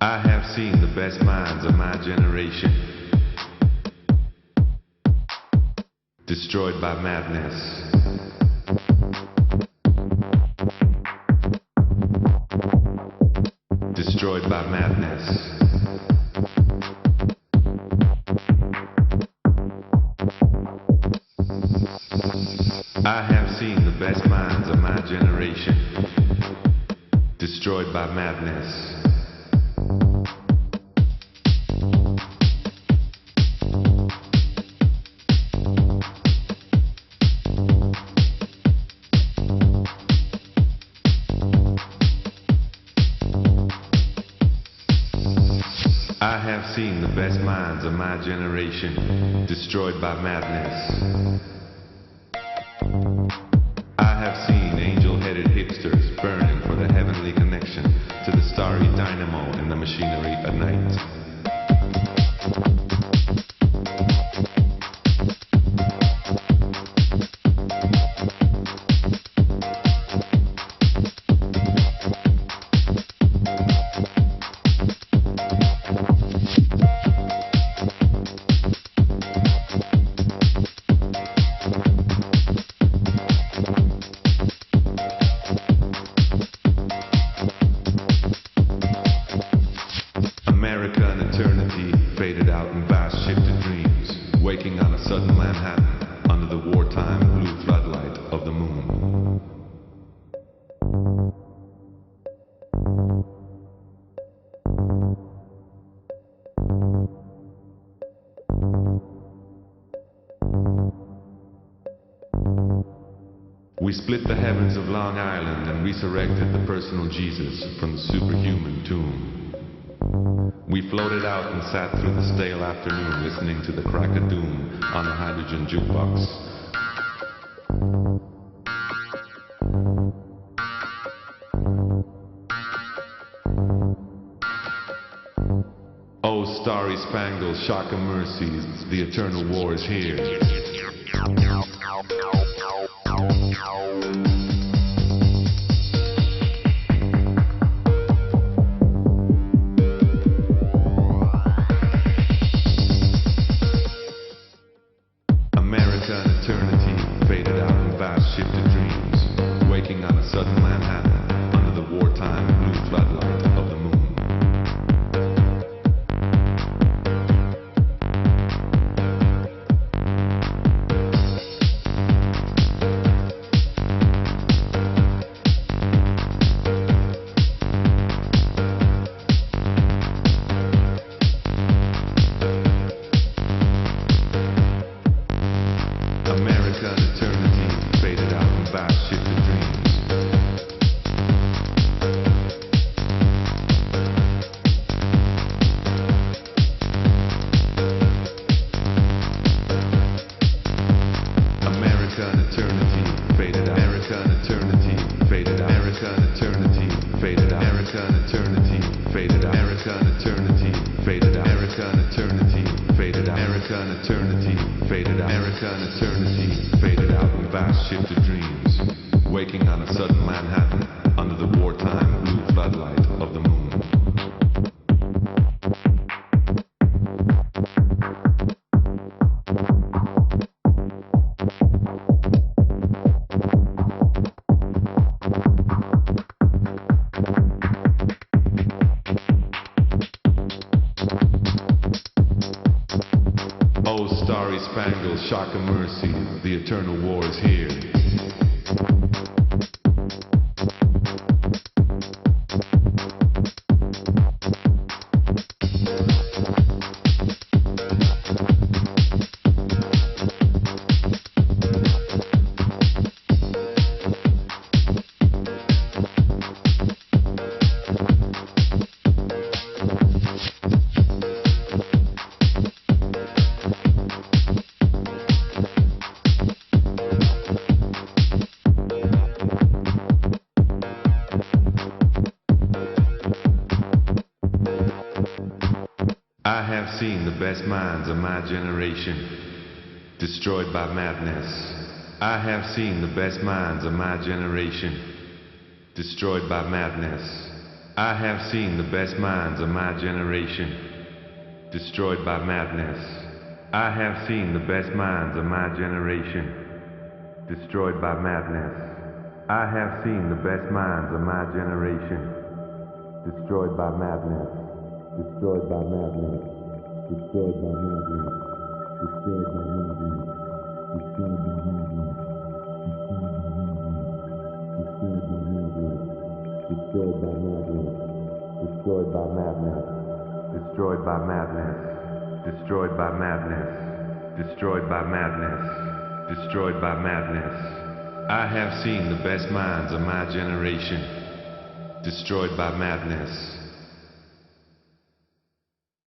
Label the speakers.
Speaker 1: I have seen the best minds of my generation destroyed by madness. Destroyed by madness. I have seen the best minds of my generation destroyed by madness. I have seen the best minds of my generation destroyed by madness. I have seen angel-headed hipsters burning for the heavenly connection to the starry dynamo in the machinery at night. America and eternity faded out in vast shifted dreams, waking on a sudden Manhattan under the wartime blue floodlight of the moon. We split the heavens of Long Island and resurrected the personal Jesus from the superhuman tomb. We floated out and sat through the stale afternoon listening to the crack of doom on the hydrogen jukebox. Oh, starry spangled shock of mercies, the eternal war is here. America and eternity faded out in vast shifted dreams, waking on a sudden Manhattan under the wartime blue floodlight of the moon. America and eternity faded out in vast shifted dreams. America and eternity faded out. America and eternity faded out. America and eternity faded out. America and eternity faded out. America and eternity faded out. America and eternity faded out. America and eternity faded out. America and eternity faded out in vast shifted dreams, waking on a sudden Manhattan under the wartime blue floodlight of the moon. Oh, starry spangled shock of mercy, the eternal war is here. I have seen the best minds of my generation destroyed by madness. I have seen the best minds of my generation destroyed by madness. I have seen the best minds of my generation destroyed by madness. I have seen the best minds of my generation destroyed by madness. I have seen the best minds of my generation destroyed by madness. Destroyed by madness. Destroyed by madness. Destroyed by madness. Destroyed by madness. Destroyed by madness. Destroyed by madness. Destroyed by madness. Destroyed by madness. Destroyed by madness. Destroyed by madness. I have seen the best minds of my generation destroyed by madness.